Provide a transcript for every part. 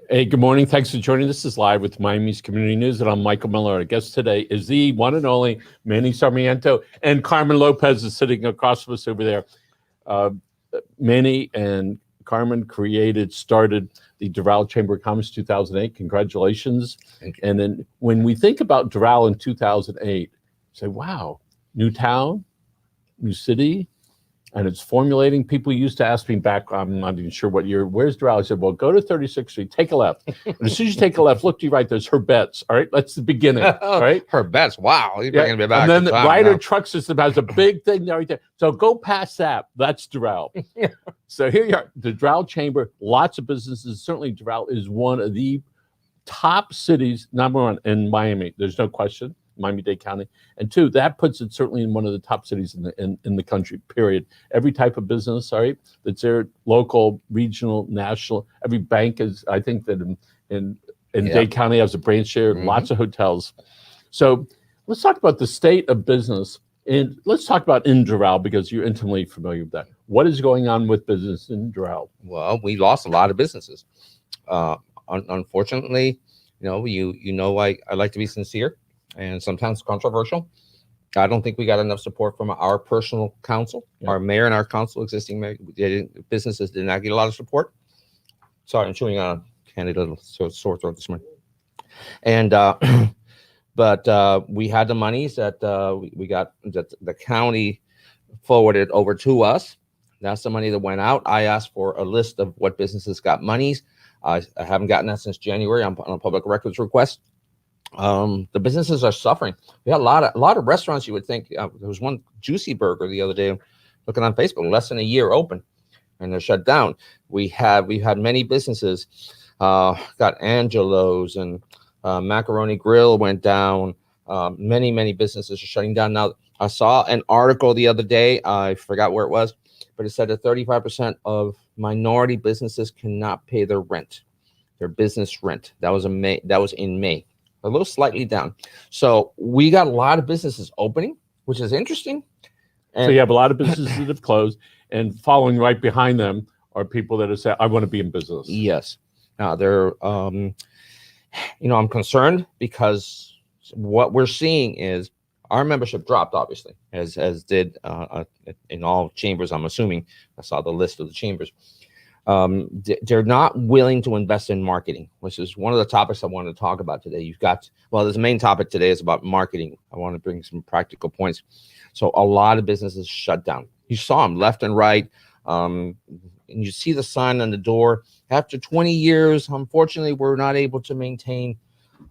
Hey, good morning. Thanks for joining. This is Live with Miami's Community News, and I'm Michael Miller. Our guest today is the one and only Manny Sarmiento, and Carmen Lopez is sitting across from us over there. Manny and Carmen started the Doral Chamber of Commerce 2008. Congratulations. Thank you. And then when we think about Doral in 2008, say, wow, new town, new city, and it's formulating. People used to ask me back, I'm not even sure what year, where's Doral? I said, well, go to 36th Street, take a left. And as soon as you take a left, look to your right, there's Herbettes. All right, that's the beginning. All right. Herbettes, wow. You're bringing me back. And then the time Ryder now. Truck System has a big thing right there. So go past that. That's Doral. So here you are, the Doral Chamber, lots of businesses. Certainly Doral is one of the top cities, number one, in Miami. There's no question. Miami-Dade County, and two, that puts it certainly in one of the top cities in the country. Period. Every type of business, all right, that's there, local, regional, national. Every bank is, I think that in Dade County has a branch there. Lots of hotels. So let's talk about the state of business, and let's talk about in Doral because you're intimately familiar with that. What is going on with business in Doral? Well, we lost a lot of businesses. Unfortunately, I like to be sincere and sometimes controversial. I don't think we got enough support from our personal council, our mayor and our council, existing mayor. Businesses did not get a lot of support. Sorry, I'm chewing on a candy little sore throat this morning. And but we had the monies that we got, that the county forwarded over to us. That's the money that went out. I asked for a list of what businesses got monies. I haven't gotten that since January. I'm on a public records request. The businesses are suffering. We had a lot of restaurants. You would think there was one Juicy Burger the other day, looking on Facebook, less than a year open, and they're shut down. We've had many businesses. Got Angelo's and Macaroni Grill went down. Many businesses are shutting down now. I saw an article the other day. I forgot where it was, but it said that 35% of minority businesses cannot pay their rent, their business rent. That was in May. A little slightly down. So we got a lot of businesses opening, which is interesting. And so you have a lot of businesses that have closed, and following right behind them are people that have said, I want to be in business. Yes. Now they're, I'm concerned because what we're seeing is our membership dropped, obviously, as did in all chambers, I'm assuming. I saw the list of the chambers. They're not willing to invest in marketing, which is one of the topics I want to talk about today. This main topic today is about marketing. I want to bring some practical points. So a lot of businesses shut down. You saw them left and right. And you see the sign on the door. After 20 years, unfortunately, we're not able to maintain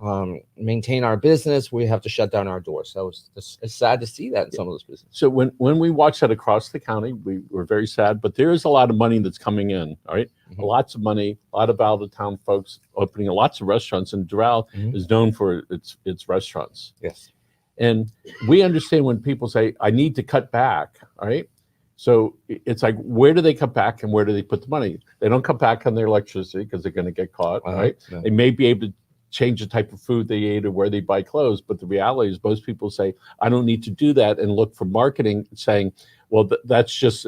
our business. We have to shut down our doors. So it's sad to see that in some of those businesses. So when we watch that across the county, we were very sad, but there is a lot of money that's coming in, all right? Lots of money, a lot of out-of-town folks opening lots of restaurants, and Doral is known for its restaurants. Yes. And we understand when people say, I need to cut back, all right? So it's like, where do they cut back and where do they put the money? They don't cut back on their electricity because they're going to get caught, right? Yeah. They may be able to change the type of food they ate or where they buy clothes. But the reality is most people say, I don't need to do that, and look for marketing saying, well, that's just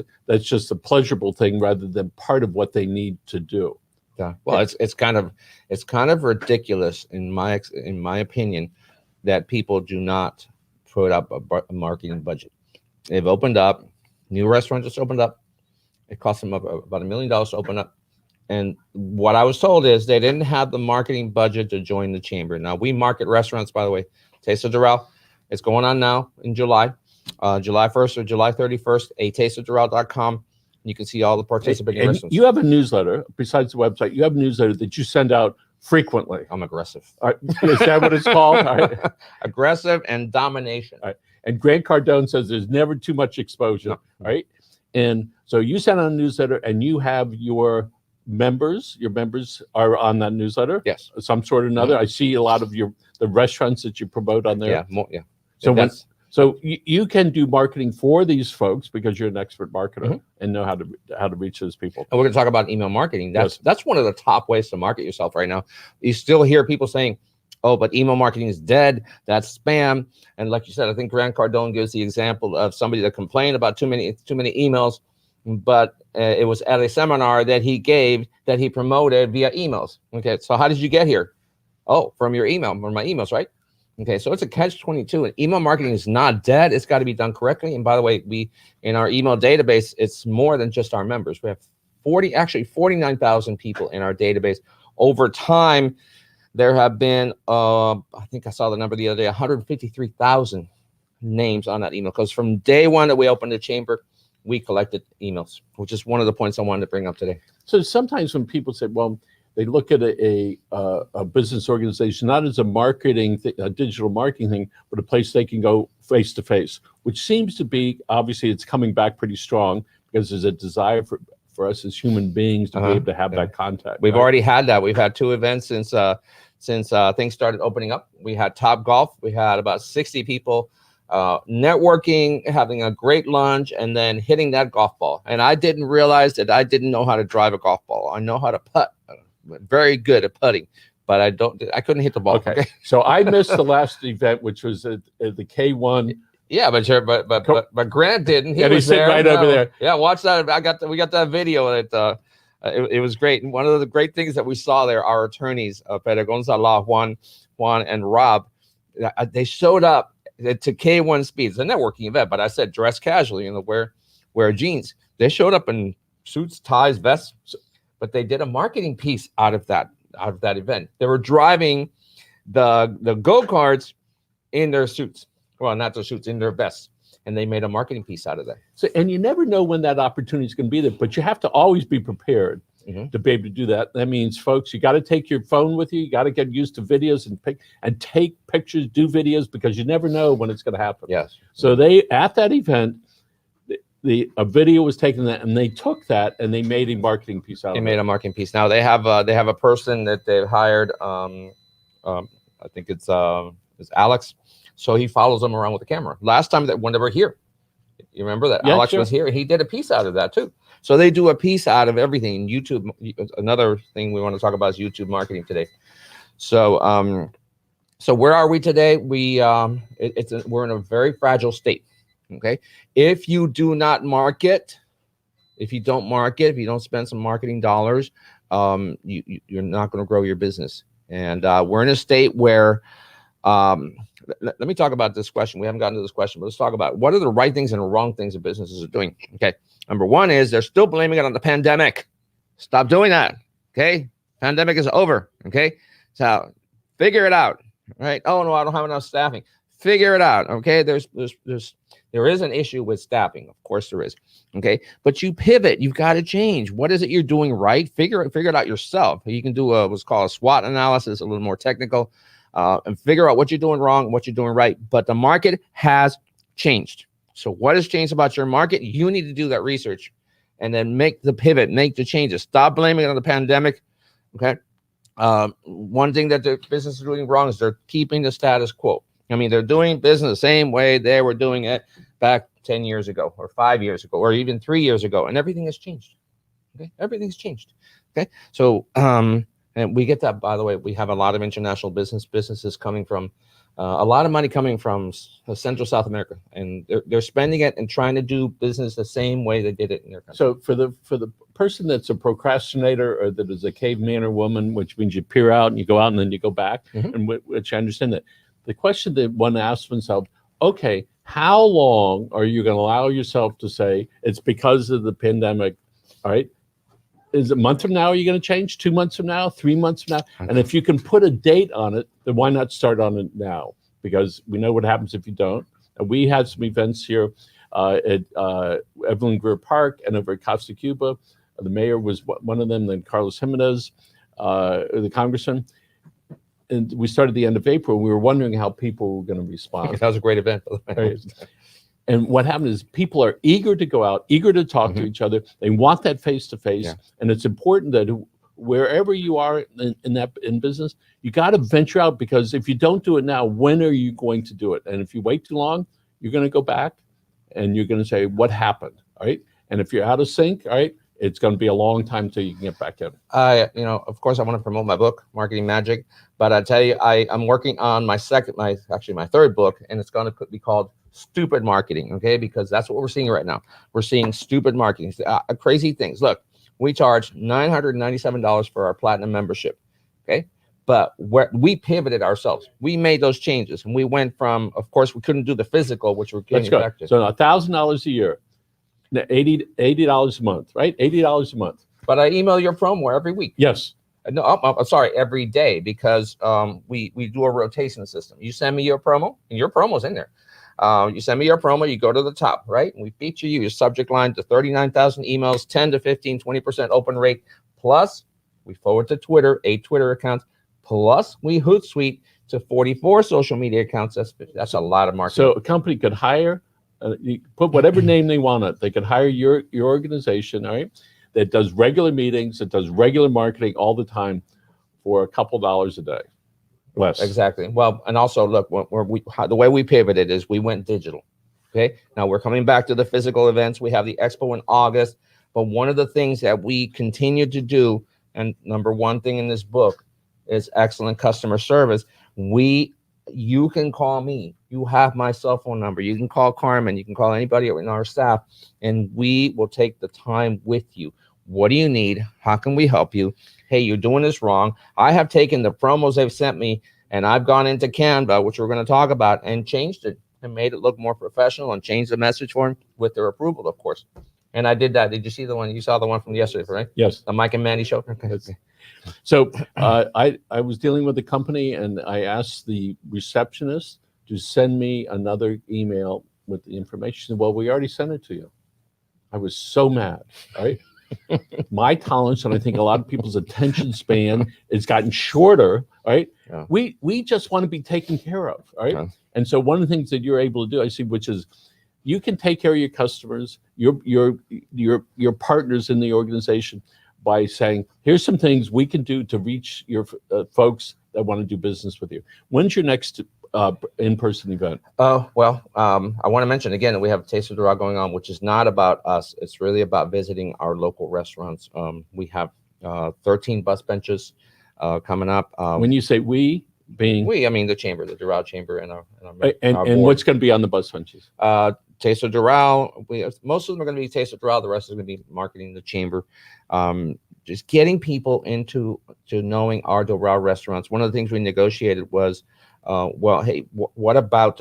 a pleasurable thing rather than part of what they need to do. Yeah. Well, it's kind of ridiculous in my opinion that people do not put up a marketing budget. They've opened up, new restaurant just opened up. It cost them about $1 million to open up. And what I was told is they didn't have the marketing budget to join the chamber. Now, we market restaurants, by the way. Taste of Doral. It's going on now in July, July 1st or July 31st, tasteofdoral.com. You can see all the participating restaurants. You have a newsletter, besides the website, you have a newsletter that you send out frequently. I'm aggressive. All right. Is that what it's called? All right. Aggressive and domination. All right. And Grant Cardone says there's never too much exposure, right? And so you send out a newsletter, and you have your members are on that newsletter. Yes. Some sort or another. I see a lot of the restaurants that you promote on there. Yeah. So you can do marketing for these folks because you're an expert marketer and know how to reach those people. And we're going to talk about email marketing. That's one of the top ways to market yourself right now. You still hear people saying, oh, but email marketing is dead. That's spam. And like you said, I think Grant Cardone gives the example of somebody that complained about too many emails. but it was at a seminar that he gave that he promoted via emails. Okay, so how did you get here? Oh, from your email, from my emails, right? Okay, so it's a catch-22, and email marketing is not dead. It's got to be done correctly. And by the way, we in our email database, it's more than just our members. We have 49,000 people in our database. Over time, there have been, I think I saw the number the other day, 153,000 names on that email. Because from day one that we opened the chamber, we collected emails, which is one of the points I wanted to bring up today. So sometimes when people say, well, they look at a business organization not as a marketing, a digital marketing thing, but a place they can go face to face, which seems to be, obviously, it's coming back pretty strong because there's a desire for us as human beings to be able to have that contact. We've already had that. We've had 2 events since things started opening up. We had Top Golf. We had about 60 people networking, having a great lunch, and then hitting that golf ball. And I didn't realize that I didn't know how to drive a golf ball. I know how to putt. Very good at putting, but I couldn't hit the ball. Okay. So I missed the last event, which was at the K1. Yeah, but Grant didn't. He was sitting right over there. Yeah, watch that. We got that video. It was great. And one of the great things that we saw there, our attorneys, Pedro Gonzalez, Juan, and Rob, they showed up to K1 Speeds, a networking event. But I said dress casually, wear jeans. They showed up in suits, ties, vests. But they did a marketing piece out of that event. They were driving the go-karts in their suits. Well, not their suits, in their vests. And they made a marketing piece out of that. So, and you never know when that opportunity is going to be there, but you have to always be prepared to be able to do that. That means, folks, you got to take your phone with you. You got to get used to videos and take pictures, do videos, because you never know when it's going to happen. Yes. So at that event, a video was taken that, and they took that and they made a marketing piece out of it. They made a marketing piece. Now they have a person that they've hired. I think it's Alex. So he follows them around with the camera. Last time when they were here, you remember that Alex was here. He did a piece out of that too. So they do a piece out of everything. YouTube. Another thing we want to talk about is YouTube marketing today. So so where are we today? We're in a very fragile state. Okay, if you do not market, if you don't spend some marketing dollars, you're not going to grow your business. And we're in a state where, let me talk about this question. We haven't gotten to this question, but let's talk about what are the right things and wrong things that businesses are doing. Okay, number one is they're still blaming it on the pandemic. Stop doing that. Okay, pandemic is over. Okay, so figure it out. Right? Oh no, I don't have enough staffing. Figure it out. Okay, there is an issue with staffing. Of course there is. Okay. But you pivot. You've got to change. What is it you're doing right? Figure it out yourself. You can do what's called a SWOT analysis, a little more technical, and figure out what you're doing wrong, what you're doing right. But the market has changed. So what has changed about your market? You need to do that research and then make the pivot, make the changes. Stop blaming it on the pandemic. Okay. One thing that the business is doing wrong is they're keeping the status quo. I mean, they're doing business the same way they were doing it back 10 years ago or 5 years ago or even 3 years ago, and everything has changed. Okay, everything's changed. Okay, so and we get that, by the way. We have a lot of international businesses coming from a lot of money coming from Central South America, and they're spending it and trying to do business the same way they did it in their country. So for the person that's a procrastinator or that is a caveman or woman, which means you peer out and you go out and then you go back, and which I understand that. The question that one asks themselves, okay, how long are you going to allow yourself to say it's because of the pandemic? All right. Is a month from now, are you going to change? 2 months from now, 3 months from now? And if you can put a date on it, then why not start on it now? Because we know what happens if you don't. And we had some events here at Evelyn Greer Park and over at Costa Cuba. The mayor was one of them, then Carlos Jimenez, the congressman. And we started the end of April. We were wondering how people were going to respond. That was a great event. And what happened is people are eager to go out, eager to talk to each other. They want that face-to-face. And it's important that wherever you are in business, you got to venture out, because if you don't do it now, when are you going to do it? And if you wait too long, you're going to go back and you're going to say, what happened? All right. And if you're out of sync, all right, it's going to be a long time till you can get back in. Of course, I want to promote my book, Marketing Magic. But I tell you, I'm working on my third book, and it's going to be called stupid marketing, okay? Because that's what we're seeing right now. We're seeing stupid marketing, crazy things. Look, we charge $997 for our platinum membership, okay? But we pivoted ourselves. We made those changes, and we went from, of course, we couldn't do the physical, which we're getting effective. So $1,000 a year, $80 a month, right? $80 a month. But I email your promo every week. Yes. No, I'm sorry, every day, because we do a rotation system. You send me your promo, and your promo's in there. You send me your promo, you go to the top, right? And we feature you, your subject line to 39,000 emails, 10 to 15, 20% open rate. Plus, we forward to Twitter, 8 Twitter accounts. Plus, we Hootsuite to 44 social media accounts. That's a lot of marketing. So a company could hire, you put whatever name they want on it. They could hire your organization, all right, that does regular meetings, that does regular marketing all the time for a couple dollars a day. Less. Exactly. Well, and also, look, the way we pivoted is we went digital. Okay. Now we're coming back to the physical events. We have the expo in August. But one of the things that we continue to do, and number one thing in this book, is excellent customer service. You can call me. You have my cell phone number. You can call Carmen. You can call anybody in our staff, and we will take the time with you. What do you need? How can we help you? Hey, you're doing this wrong. I have taken the promos they've sent me, and I've gone into Canva, which we're going to talk about, and changed it and made it look more professional and changed the message for them with their approval, of course. And I did that. Did you see the one? You saw the one from yesterday, right? Yes. The Mike and Manny show. Okay. So I was dealing with the company, and I asked the receptionist to send me another email with the information. She said, well, we already sent it to you. I was so mad, right? My tolerance, and I think a lot of people's attention span, has gotten shorter, right? Yeah. We just want to be taken care of, right? Yeah. And so one of the things that you're able to do, I see, which is you can take care of your customers, your partners in the organization, by saying, here's some things we can do to reach your folks that want to do business with you. When's your next in-person event? I want to mention again that we have Taste of Doral going on, which is not about us. It's really about visiting our local restaurants. We have 13 bus benches coming up. When you say we, being we, I mean the chamber, the Doral Chamber, and our what's going to be on the bus benches? Taste of Doral. Most of them are going to be Taste of Doral. The rest is going to be marketing the chamber. Just getting people into knowing our Doral restaurants. One of the things we negotiated was, hey, what about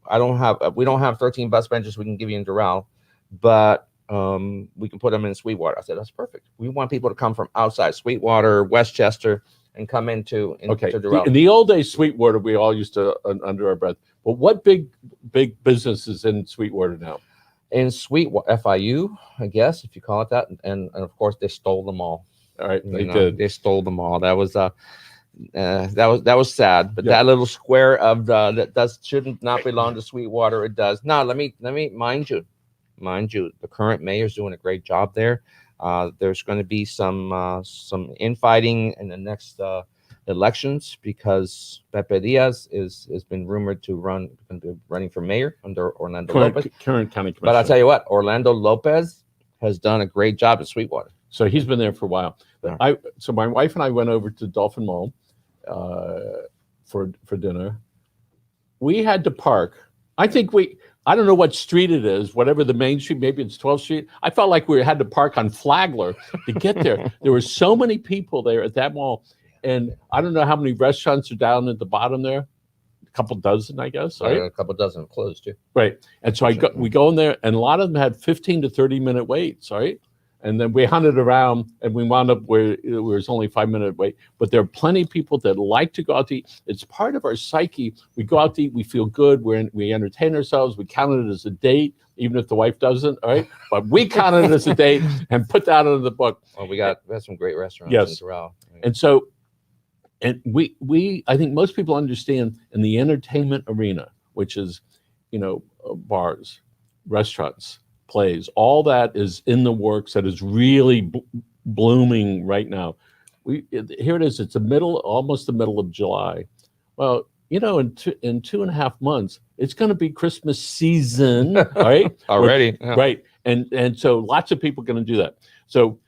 we don't have 13 bus benches we can give you in Doral, but we can put them in Sweetwater. I said, that's perfect. We want people to come from outside Sweetwater, Westchester, and come into Doral. In the old days, Sweetwater, we all used to under our breath. But what big business is in Sweetwater now? In Sweetwater, FIU, I guess, if you call it that, and of course they stole them all. All right, they stole them all. That was sad. But that little square of that should not belong to Sweetwater. It does. Now let me mind you, the current mayor's doing a great job there. There's going to be some infighting in the next elections because Pepe Diaz has been rumored to be running for mayor under Orlando Lopez. Current county commissioner. But I'll tell you what, Orlando Lopez has done a great job at Sweetwater. So he's been there for a while. Yeah. So my wife and I went over to Dolphin Mall for dinner. We had to park. I don't know what street it is, whatever the main street, maybe it's 12th Street. I felt like we had to park on Flagler to get there. There were so many people there at that mall. And I don't know how many restaurants are down at the bottom there. A couple dozen, I guess. Right? A couple dozen closed too. Right. And so we go in there, and a lot of them had 15 to 30-minute waits, right? And then we hunted around, and we wound up where it was only 5-minute wait. But there are plenty of people that like to go out to eat. It's part of our psyche. We go out to eat. We feel good. We entertain ourselves. We count it as a date, even if the wife doesn't, all right? But we count it as a date and put that into the book. Well, we have some great restaurants in Doral. And so, and I think most people understand in the entertainment arena, which is, bars, restaurants, plays, all that is in the works, that is really blooming right now. Here it is. It's almost the middle of July. Well, in 2.5 months, it's going to be Christmas season, right? Already, yeah. Right. And so lots of people are going to do that. So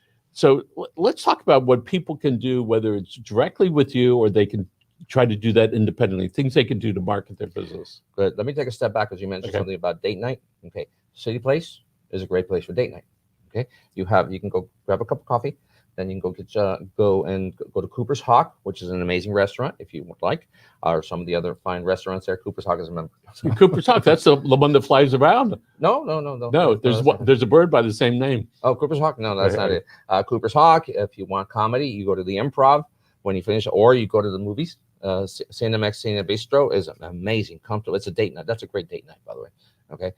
let's talk about what people can do, whether it's directly with you or they can try to do that independently. Things they can do to market their business. But let me take a step back, because you mentioned something about date night. Okay, City Place is a great place for date night. Okay, you can go grab a cup of coffee, then you can go to Cooper's Hawk, which is an amazing restaurant if you would like, or some of the other fine restaurants there. Cooper's Hawk is a member. Cooper's Hawk, that's the one that flies around. No. No, there's a bird by the same name. Oh, Cooper's Hawk? No, that's not it. Cooper's Hawk, if you want comedy, you go to the Improv when you finish, or you go to the movies. Cinemex Cine Bistro is amazing, comfortable. It's a date night. That's a great date night, by the way. Okay,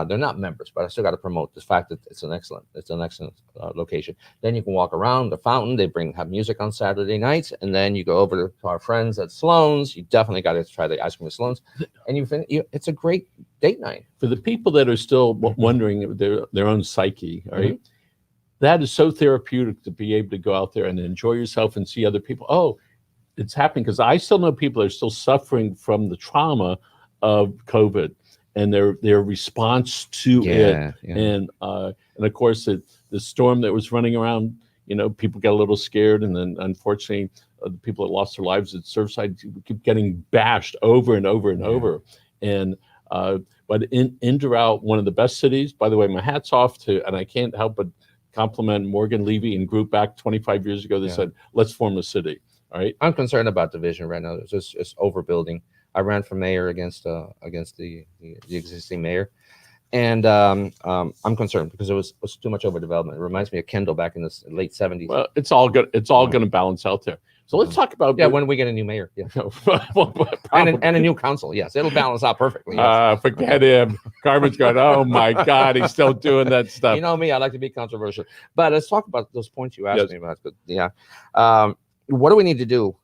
they're not members, but I still got to promote the fact that it's an excellent location. Then you can walk around the fountain. They have music on Saturday nights, and then you go over to our friends at Sloan's. You definitely got to try the ice cream at Sloan's, and it's a great date night. For the people that are still wondering their own psyche, all right? That is so therapeutic to be able to go out there and enjoy yourself and see other people. Oh, it's happening, because I still know people that are still suffering from the trauma of COVID and their response to it. And of course the storm that was running around, people got a little scared, and then unfortunately the people that lost their lives at Surfside keep getting bashed over and over and over. And but in Doral, one of the best cities, by the way, my hat's off to, and I can't help but compliment Morgan Levy and group back 25 years ago. They said, let's form a city. All right. I'm concerned about division right now. It's just overbuilding. I ran for mayor against the existing mayor, and I'm concerned because it was too much overdevelopment. It reminds me of Kendall back in the late 70s. Well, it's all good. It's all going to balance out there. So let's talk about when we get a new mayor, and a new council. Yes, it'll balance out perfectly. Yes. Forget him. Carmen's going, oh my God, he's still doing that stuff. You know me, I like to be controversial. But let's talk about those points you asked me about. But what do we need to do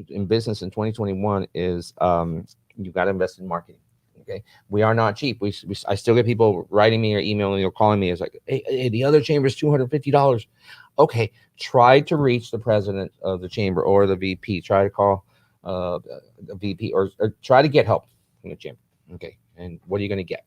in business in 2021 is you got to invest in marketing. Okay, we are not cheap. I still get people writing me or emailing me or calling me. It's like, hey, the other chamber is $250. Okay, try to reach the president of the chamber or the VP. Try to call the VP or try to get help from the chamber. Okay, and what are you going to get?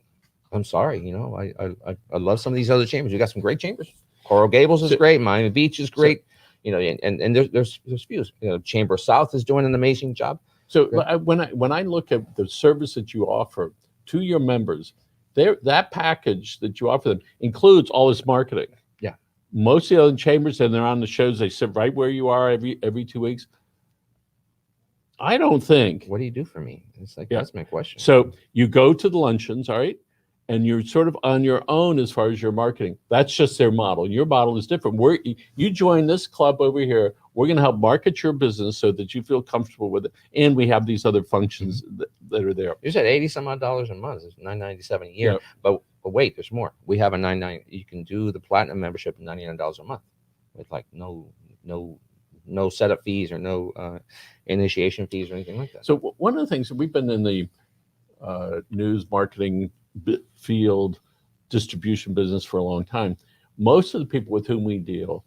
I'm sorry, I love some of these other chambers. You got some great chambers. Coral Gables is great. Miami Beach is great. And there's views. Chamber South is doing an amazing job. So when I look at the service that you offer to your members, that package that you offer them includes all this marketing. Yeah. Most of the other chambers, and they're on the shows, they sit right where you are every 2 weeks. I don't think. What do you do for me? It's like, that's my question. So you go to the luncheons, all right? And you're sort of on your own as far as your marketing. That's just their model. Your model is different. You join this club over here. We're going to help market your business so that you feel comfortable with it. And we have these other functions that are there. You said $80-some-odd a month. It's $9.97 a year. Yep. But wait, there's more. We have a $99. You can do the platinum membership at $99 a month with like no setup fees or no initiation fees or anything like that. So one of the things that we've been in the news marketing field distribution business for a long time. Most of the people with whom we deal,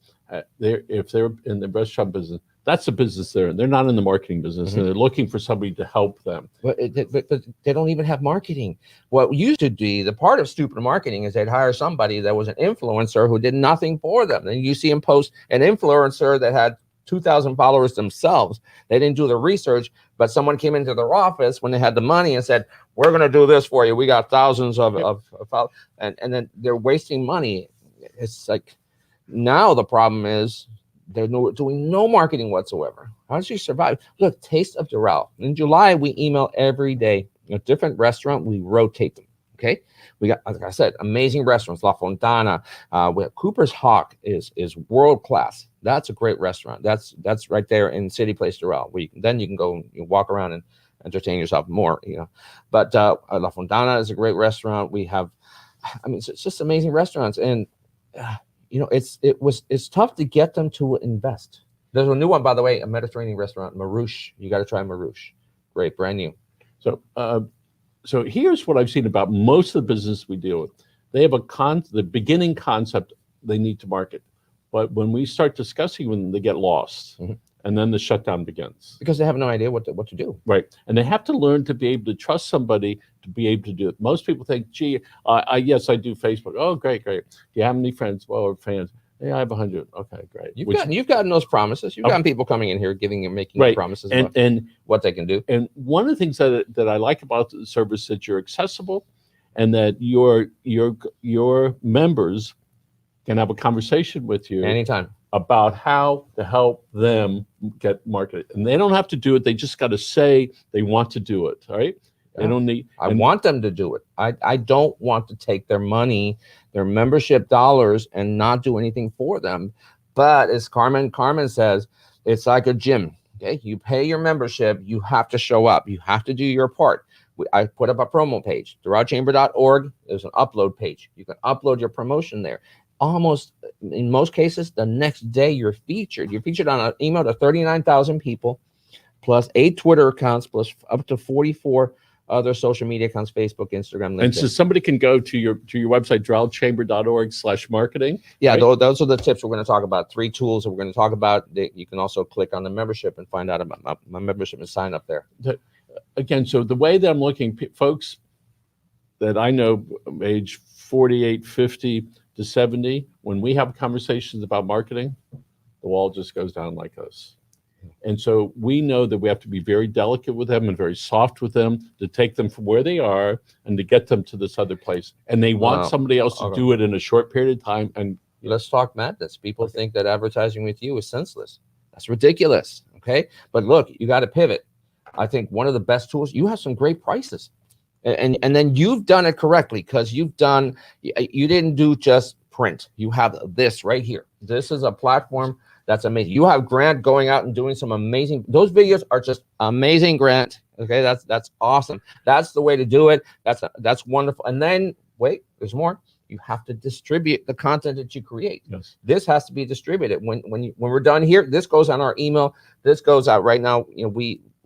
if they're in the restaurant business, that's the business they're in. They're not in the marketing business, and they're looking for somebody to help them. But they don't even have marketing. What used to be the part of stupid marketing is they'd hire somebody that was an influencer who did nothing for them. Then you see them post an influencer that had 2,000 followers themselves. They didn't do the research, but someone came into their office when they had the money and said, we're going to do this for you. We got thousands of followers. And then they're wasting money. It's like, now the problem is they're doing no marketing whatsoever. How does she survive? Look, Taste of Doral. In July, we email every day. A different restaurant, we rotate them. Okay, we got, like I said, amazing restaurants. La Fontana, we have Cooper's Hawk is world class. That's a great restaurant. That's right there in City Place Doral. Where then you can go and walk around and entertain yourself more. But La Fontana is a great restaurant. We have, it's just amazing restaurants, and it's tough to get them to invest. There's a new one, by the way, a Mediterranean restaurant, Marouche. You got to try Marouche. Great, brand new. So here's what I've seen about most of the business we deal with. They have the beginning concept they need to market. But when we start discussing them, they get lost. And then the shutdown begins. Because they have no idea what to do. Right. And they have to learn to be able to trust somebody to be able to do it. Most people think, gee, yes, I do Facebook. Oh, great. Do you have any friends? Well, we're fans. Yeah, I have 100. Okay, great. You've gotten those promises. You've gotten people coming in here giving and making right. promises and about and what they can do. and one of the things that I like about the service that you're accessible, and that your members can have a conversation with you Anytime. about how to help them get marketed, and they don't have to do it. They just got to say they want to do it. All right. They don't need. I want them to do it. I don't want to take their money, their membership dollars, and not do anything for them. But as Carmen says, it's like a gym. Okay, you pay your membership, you have to show up, you have to do your part. I put up a promo page, doralchamber.org. There's an upload page. You can upload your promotion there. Almost in most cases, the next day you're featured. You're featured on an email to 39,000 people, plus 8 Twitter accounts, plus up to 44 other social media accounts, Facebook, Instagram, LinkedIn. And so somebody can go to your website, doralchamber.org/marketing. Yeah, right? those are the tips we're going to talk about. 3 tools that we're going to talk about. You can also click on the membership and find out about my membership and sign up there. Again, so the way that I'm looking, folks that I know age 48, 50 to 70, when we have conversations about marketing, the wall just goes down like this. And so we know that we have to be very delicate with them and very soft with them to take them from where they are and to get them to this other place. And they want somebody else to do it in a short period of time. And let's talk madness. People think that advertising with you is senseless. That's ridiculous. Okay. But look, you got to pivot. I think one of the best tools, you have some great prices. And then you've done it correctly, because you didn't do just print. You have this right here. This is a platform that's amazing. You have Grant going out and doing some amazing, those videos are just amazing, Grant. Okay, that's awesome. That's the way to do it. That's wonderful. And then wait, there's more. You have to distribute the content that you create. yes. This has to be distributed. When we're done here, this goes on our email. This goes out right now. You know,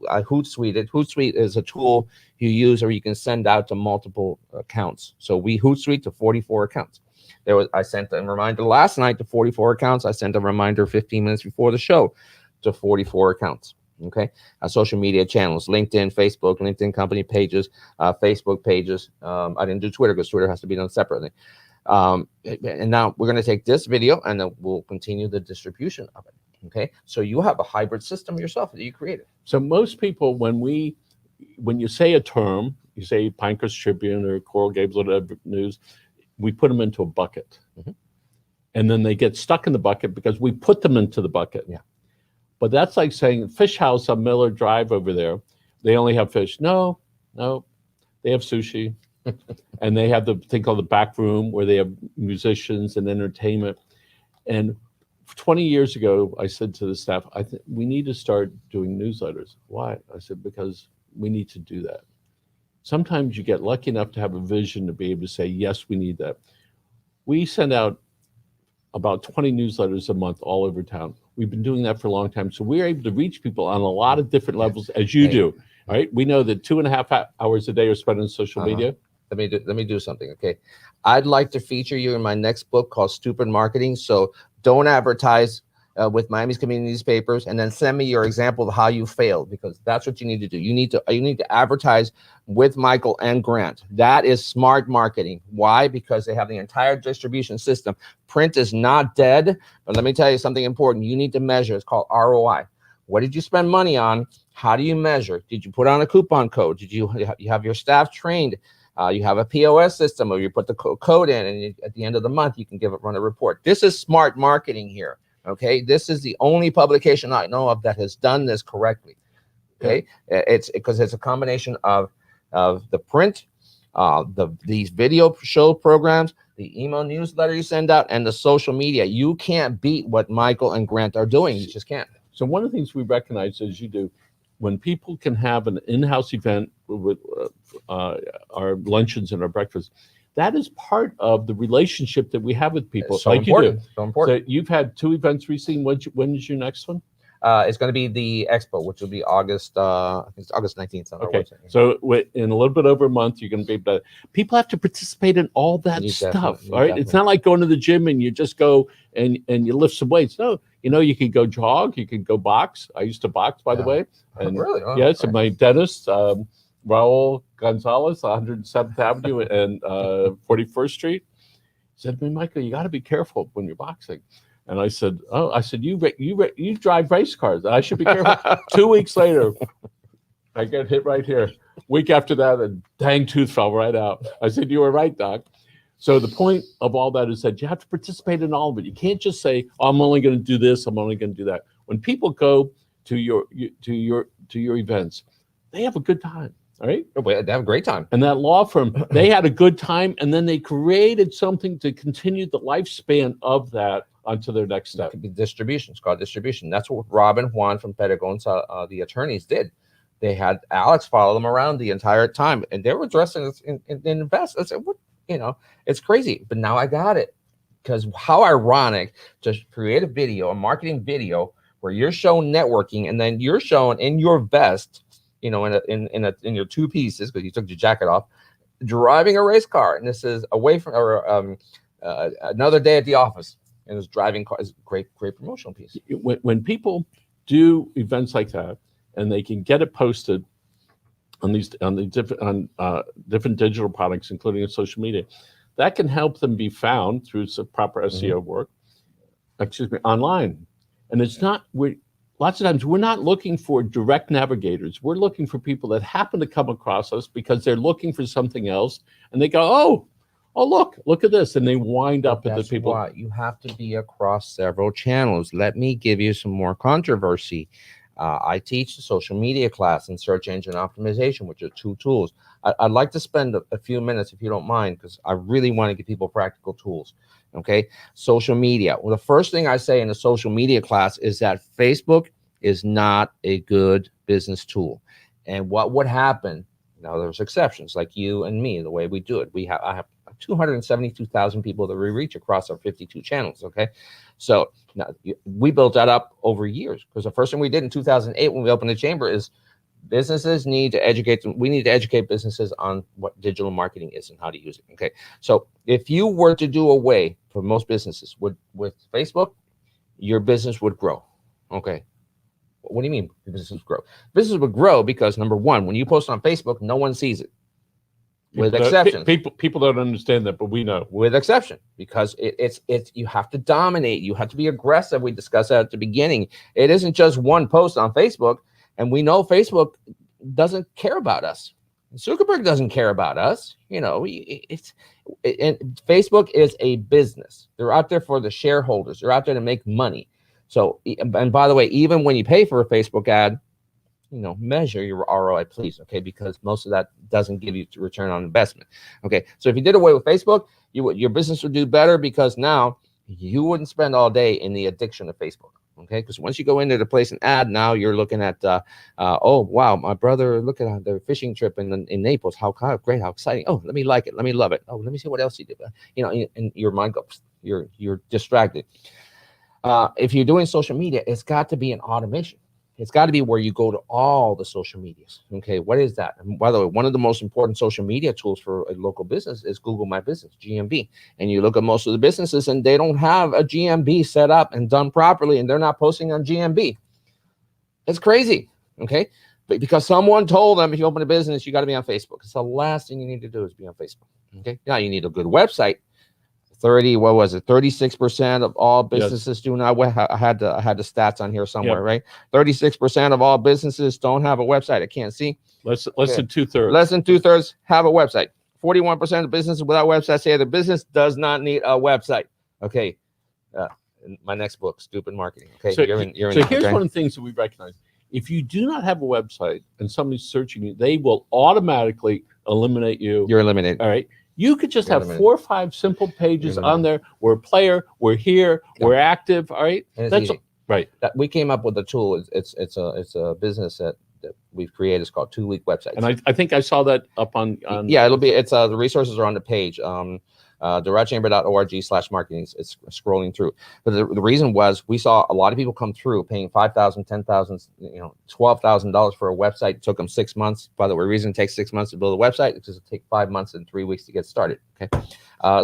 I Hootsuite it. Hootsuite is a tool you use, or you can send out to multiple accounts. So we Hootsuite to 44 accounts. I sent a reminder last night to 44 accounts. I sent a reminder 15 minutes before the show to 44 accounts. Okay. Social media channels, LinkedIn, Facebook, LinkedIn company pages, Facebook pages. I didn't do Twitter because Twitter has to be done separately. And now we're going to take this video and then we'll continue the distribution of it. Okay. So you have a hybrid system yourself that you created. So most people, when you say a term, you say Pinecrest Tribune or Coral Gables News, we put them into a bucket. Mm-hmm. And then they get stuck in the bucket because we put them into the bucket. Yeah. But that's like saying Fish House on Miller Drive over there, they only have fish. No, they have sushi. And they have the thing called the back room where they have musicians and entertainment. And 20 years ago, I said to the staff, I think we need to start doing newsletters. Why? I said, because we need to do that. Sometimes you get lucky enough to have a vision to be able to say, yes, we need that. We send out about 20 newsletters a month all over town. We've been doing that for a long time. So we're able to reach people on a lot of different levels, as you do. All right. We know that 2.5 hours a day are spent on social media. Let me do something. Okay. I'd like to feature you in my next book called Stupid Marketing. So don't advertise with Miami's community newspapers, and then send me your example of how you failed, because that's what you need to do. You need to advertise with Michael and Grant. That is smart marketing. Why? Because they have the entire distribution system. Print is not dead, but let me tell you something important. You need to measure. It's called ROI. What did you spend money on? How do you measure? Did you put on a coupon code? Did you have your staff trained? You have a POS system, or you put the code in, and at the end of the month, you can run a report. This is smart marketing here. Okay, this is the only publication I know of that has done this correctly. Okay, it's because it's a combination of the print, these video show programs, the email newsletter you send out, and the social media. You can't beat what Michael and Grant are doing. You just can't. So one of the things we recognize, as you do, when people can have an in-house event with our luncheons and our breakfasts, that is part of the relationship that we have with people. It's so like important. You do. So important. So you've had 2 events recently. When is your next one? It's going to be the expo, which will be August. I think it's August 19th. On okay. So in a little bit over a month, you're going to be able to. People have to participate in all that stuff. All right. It's not like going to the gym and you just go and you lift some weights. No, you can go jog. You can go box. I used to box, by the way. And really? Oh, yes, and my dentist, Raul Gonzalez, 107th Avenue and 41st Street, said to me, Michael, you got to be careful when you're boxing. And I said, "Oh, I said you drive race cars. I should be careful." 2 weeks later, I get hit right here. Week after that, a dang tooth fell right out. I said, "You were right, Doc." So the point of all that is that you have to participate in all of it. You can't just say, oh, "I'm only going to do this. I'm only going to do that." When people go to your events, they have a good time. All right. They have a great time. And that law firm, they had a good time, and then they created something to continue the lifespan of that onto their next step. It could be distribution. It's called distribution. That's what Rob and Juan from Patagon, the attorneys, did. They had Alex follow them around the entire time, and they were dressed in invest. I said, "What? You know, it's crazy." But now I got it, because how ironic to create a video, a marketing video, where you're showing networking, and then you're showing in your vest, you know, in your two pieces, because you took your jacket off, driving a race car, and this is away from another day at the office, and it's driving car is a great promotional piece. When people do events like that, and they can get it posted on different digital products, including social media, that can help them be found through some proper SEO work. Online, and it's not. Lots of times we're not looking for direct navigators. We're looking for people that happen to come across us because they're looking for something else, and they go, oh, look at this, and they wind up with the people. Why you have to be across several channels. Let me give you some more controversy. I teach the social media class and search engine optimization, which are two tools. I'd like to spend a few minutes, if you don't mind, because I really want to give people practical tools. Okay, social media. Well, the first thing I say in the social media class is that Facebook is not a good business tool. And what would happen? Now, there's exceptions, like you and me, the way we do it. I have 272,000 people that we reach across our 52 channels. Okay, so now we built that up over years, because the first thing we did in 2008 when we opened the chamber is businesses need to educate them. We need to educate businesses on what digital marketing is and how to use it. Okay, so if you were to do away for most businesses with Facebook, your business would grow. Okay, what do you mean your business would grow? Business would grow because, number one, when you post on Facebook, no one sees it. With exceptions. People don't understand that, but we know. With exception, because it's you have to dominate. You have to be aggressive. We discussed that at the beginning. It isn't just one post on Facebook, and we know Facebook doesn't care about us. Zuckerberg doesn't care about us. You know, Facebook is a business. They're out there for the shareholders. They're out there to make money. So, and by the way, even when you pay for a Facebook ad, you know, measure your ROI, please, okay? Because most of that doesn't give you return on investment. Okay, so if you did away with Facebook, your business would do better, because now you wouldn't spend all day in the addiction of Facebook. Okay, because once you go into the place an ad, now you're looking at, oh wow, my brother, look at the fishing trip in Naples. How great, how exciting! Oh, let me like it, let me love it. Oh, let me see what else he did. You know, and your mind goes, you're distracted. If you're doing social media, it's got to be an automation. It's got to be where you go to all the social medias. Okay, what is that? And by the way, one of the most important social media tools for a local business is Google My Business, GMB. And you look at most of the businesses, and they don't have a GMB set up and done properly, and they're not posting on GMB. It's crazy, okay? But because someone told them, if you open a business, you got to be on Facebook. It's the last thing you need to do is be on Facebook. Okay, now you need a good website. 36% of all businesses do not. I had the stats on here somewhere, right? 36% of all businesses don't have a website. I can't see. Less than 2/3. Less than 2/3 have a website. 41% of businesses without websites say the business does not need a website. Okay, my next book, Stupid Marketing. Okay, so here's one of the things that we recognize: if you do not have a website and somebody's searching you, they will automatically eliminate you. You're eliminated. All right. You could just have 4 or 5 simple pages on there. We're a player. We're here. Yeah. We're active. All right. That's right. We came up with a tool. It's a business that we've created. It's called 2-week websites. And I think I saw that up on yeah. It's the resources are on the page. doralchamber.org/marketing. It's scrolling through. But the reason was we saw a lot of people come through paying $5,000, $10,000, $12,000 for a website. It took them 6 months. By the way, the reason it takes 6 months to build a website is because it takes 5 months and 3 weeks to get started. Okay,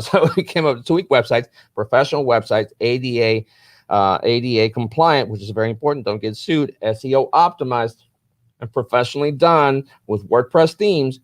so we came up with 2-week websites, professional websites, ADA compliant, which is very important. Don't get sued. SEO optimized and professionally done with WordPress themes,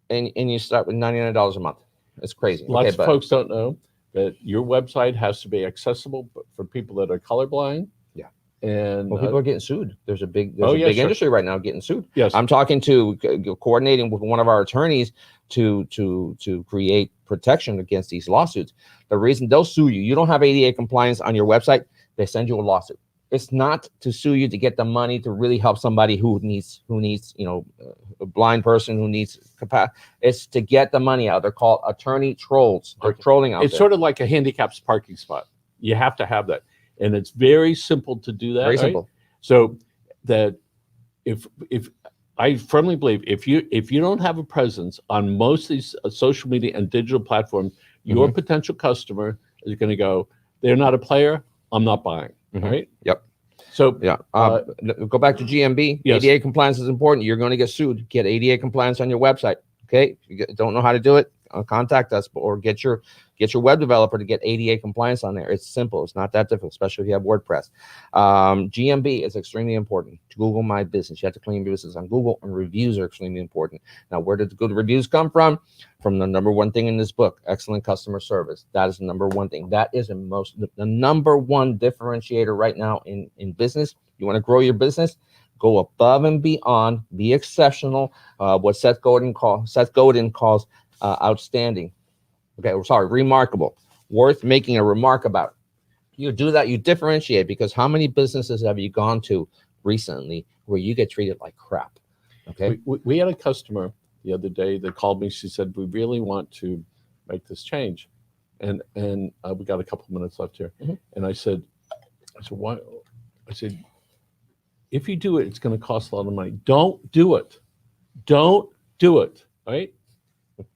and you start with $99 a month. It's crazy. Lots of folks don't know that your website has to be accessible for people that are colorblind. Yeah. And Well, people are getting sued. There's a big sure. industry right now getting sued. Yes. I'm talking to coordinating with one of our attorneys to create protection against these lawsuits. The reason they'll sue you, you don't have ADA compliance on your website, they send you a lawsuit. It's not to sue you to get the money to really help somebody who needs, a blind person who needs capacity. It's to get the money out. They're called attorney trolls. They're trolling out It's there. sort of like a handicapped parking spot. You have to have that. And it's very simple to do that. Very right? simple. So that if I firmly believe if you don't have a presence on most of these social media and digital platforms, your potential customer is going to go, they're not a player, I'm not buying. Right? Yep. So yeah, go back to GMB. Yes. ADA compliance is important. You're going to get sued. Get ADA compliance on your website. Okay, if you don't know how to do it, contact us or get your web developer to get ADA compliance on there. It's simple. It's not that difficult, especially if you have WordPress. GMB is extremely important. Google My Business. You have to claim your business on Google, and reviews are extremely important. Now, where did the good reviews come from? From the number one thing in this book, excellent customer service. That is the number one thing. That is the number one differentiator right now in business. You want to grow your business? Go above and beyond. Be exceptional. What Seth Godin calls outstanding. Okay, sorry, remarkable. Worth making a remark about. You do that, you differentiate, because how many businesses have you gone to recently where you get treated like crap? Okay. We had a customer the other day that called me. She said, we really want to make this change. And we got a couple of minutes left here. And I said, why? I said, if you do it, it's going to cost a lot of money. Don't do it. Don't do it. Right?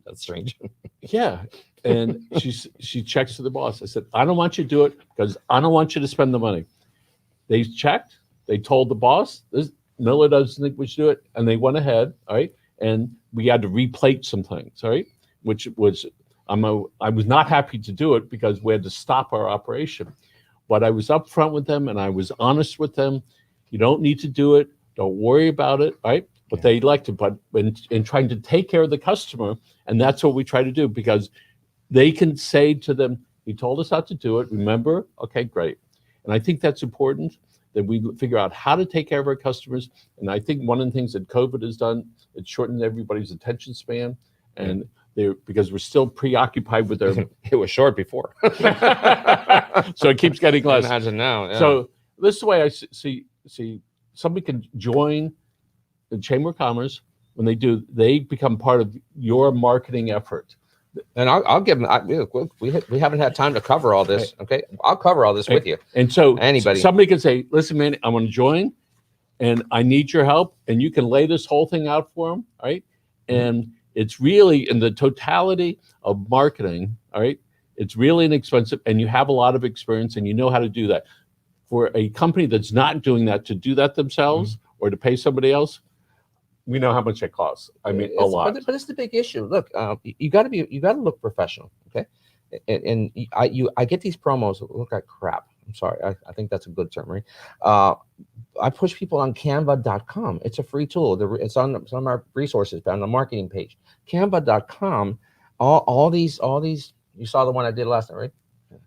That's strange. Yeah. And she checks to the boss. I said, I don't want you to do it because I don't want you to spend the money. They checked. They told the boss, Miller doesn't think we should do it. And they went ahead. All right. And we had to replate some things. All right. Which was, I was not happy to do it because we had to stop our operation. But I was upfront with them and I was honest with them. You don't need to do it. Don't worry about it. Right. But they elected, but in trying to take care of the customer, and that's what we try to do, because they can say to them, he told us how to do it. Remember? Okay, great. And I think that's important, that we figure out how to take care of our customers. And I think one of the things that COVID has done, it shortened everybody's attention span. And because we're still preoccupied with their... It was short before. So it keeps getting less. Imagine now. Yeah. So this is the way I see somebody can join the Chamber of Commerce. When they do, they become part of your marketing effort. And I'll give them. We haven't had time to cover all this. Okay, I'll cover all this with you. And so anybody, somebody can say, "Listen, man, I want to join, and I need your help." And you can lay this whole thing out for them, right? And it's really in the totality of marketing, all right? It's really inexpensive, and you have a lot of experience, and you know how to do that. For a company that's not doing that, to do that themselves or to pay somebody else, we know how much it costs. I mean, a lot. But it's the big issue. Look, you got to look professional, okay? And I get these promos that look like crap. I'm sorry. I think that's a good term, right? I push people on Canva.com. It's a free tool. It's on some of our resources on the marketing page. Canva.com. All these. You saw the one I did last night, right?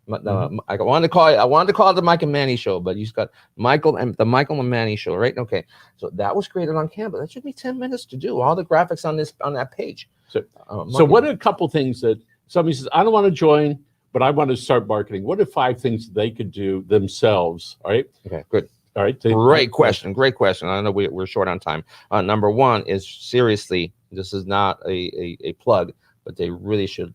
I wanted to call it the Mike and Manny show, but you just got Michael and Manny show, right? Okay, so that was created on Canva. That took me 10 minutes to do all the graphics on that page. So what are a couple things that somebody says, I don't want to join, but I want to start marketing? What are 5 things they could do themselves? All right. Okay. Good. All right. Great question. Great question. I know we're short on time. Number one is, seriously, this is not a plug, but they really should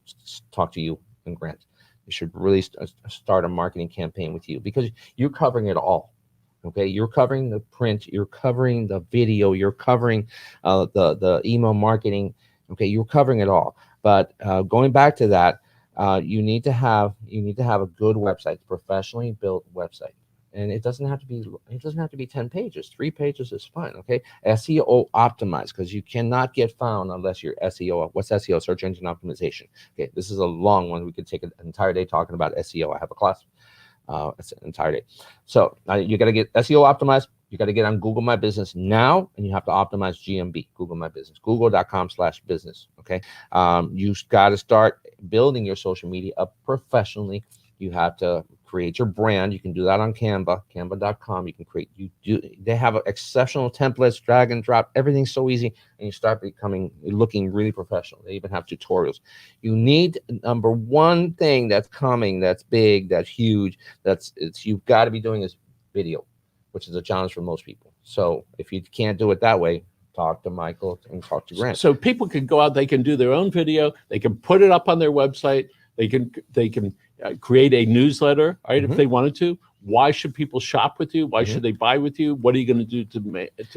talk to you and Grant. You should really start a marketing campaign with you, because you're covering it all. Okay, you're covering the print, you're covering the video, you're covering the email marketing. Okay, you're covering it all. But going back to that, you need to have a good website, professionally built website, and it doesn't have to be 10 pages. 3 pages is fine. Okay, SEO optimized, because you cannot get found unless you're SEO. What's SEO? Search engine optimization. Okay, this is a long one. We could take an entire day talking about SEO. I have a class. It's an entire day. So you got to get SEO optimized. You got to get on Google My Business now, and you have to optimize GMB, Google My Business, google.com/business. Okay. You got to start building your social media up professionally. You have to create your brand. You can do that on Canva, canva.com. You can create, they have exceptional templates, drag and drop, everything's so easy, and you start looking really professional. They even have tutorials. You need, number one thing that's coming, that's big, that's huge, you've got to be doing is video, which is a challenge for most people. So if you can't do it that way, talk to Michael and talk to Grant. So people can go out, they can do their own video, they can put it up on their website, they can create a newsletter, right? If they wanted to. Why should people shop with you? Why should they buy with you? What are you going to do to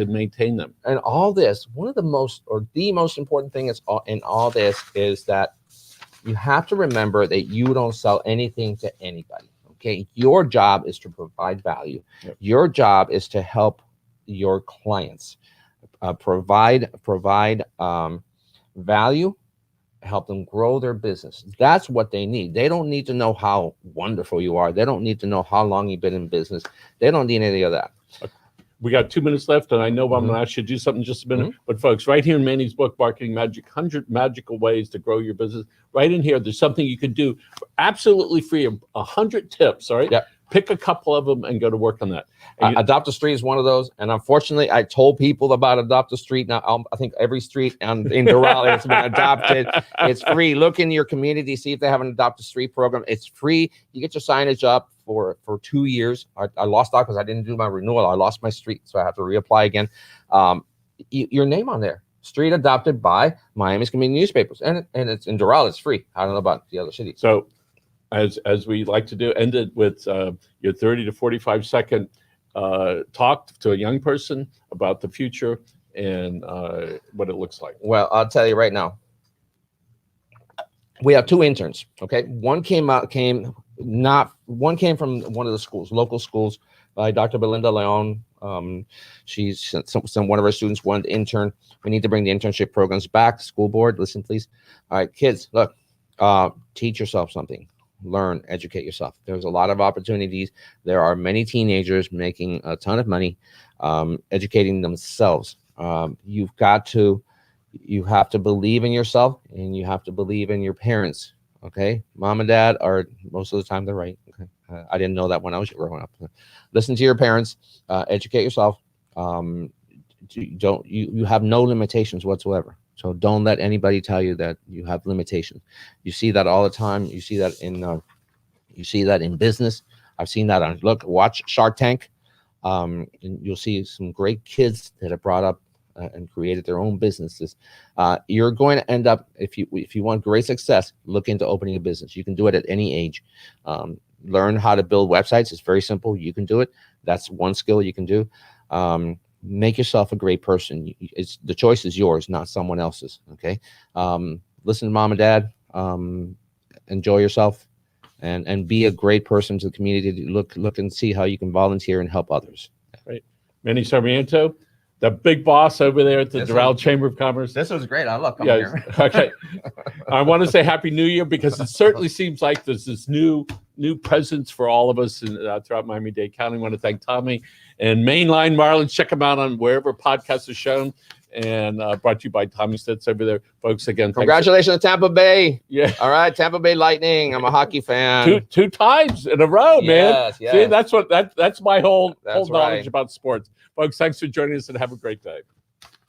maintain them? And all this, the most important thing in all this is that you have to remember that you don't sell anything to anybody. Okay, your job is to provide value. Yep. Your job is to help your clients provide value, help them grow their business. That's what they need. They don't need to know how wonderful you are. They don't need to know how long you've been in business. They don't need any of that. We got 2 minutes left, and I know I'm going to ask you to do something in just a minute. But folks, right here in Manny's book, Marketing Magic, 100 Magical Ways to Grow Your Business. Right in here, there's something you can do absolutely free, 100 tips, all right? Yep. Pick a couple of them and go to work on that. Adopt a Street is one of those. And unfortunately, I told people about Adopt a Street. Now, I think every street in Doral has been adopted. It's free. Look in your community, see if they have an Adopt a Street program. It's free. You get your signage up for 2 years. I lost out because I didn't do my renewal. I lost my street, so I have to reapply again. Your name on there. Street adopted by Miami's community newspapers. And it's in Doral, it's free. I don't know about the other cities. So as we like to do, end it with your 30 to 45 second talk to a young person about the future and what it looks like. Well, I'll tell you right now. We have 2 interns. Okay, one came from one of the schools, local schools, by Dr. Belinda Leon. She's one of our students wanted to intern. We need to bring the internship programs back. School board, listen, please. All right, kids, look, teach yourself something. Learn, educate yourself. There's a lot of opportunities. There are many teenagers making a ton of money, educating themselves. You have to believe in yourself, and you have to believe in your parents. Okay, mom and dad are most of the time they're right. Okay, I didn't know that when I was growing up. Listen to your parents. Educate yourself. You have no limitations whatsoever. So don't let anybody tell you that you have limitations. You see that all the time. You see that in business. I've seen that watch Shark Tank. And you'll see some great kids that have brought up and created their own businesses. You're going to end up, if you want great success, look into opening a business. You can do it at any age. Learn how to build websites. It's very simple. You can do it. That's one skill you can do. Make yourself a great person. The choice is yours, not someone else's. Okay. Listen to mom and dad. Enjoy yourself, and be a great person to the community. Look and see how you can volunteer and help others. Right. Manny Sarmiento, the big boss over there at the Doral Chamber of Commerce. This was great. I love coming here. Okay. I want to say Happy New Year, because it certainly seems like there's this new presence for all of us throughout Miami-Dade County. I want to thank Tommy and Mainline Marlins. Check them out on wherever podcasts are shown. And brought to you by Tommy Stitz over there. Folks, again, congratulations to Tampa Bay. Yeah. All right, Tampa Bay Lightning. I'm a hockey fan. Two times in a row, man. Yes. See, that's my whole knowledge about sports. Folks, thanks for joining us, and have a great day.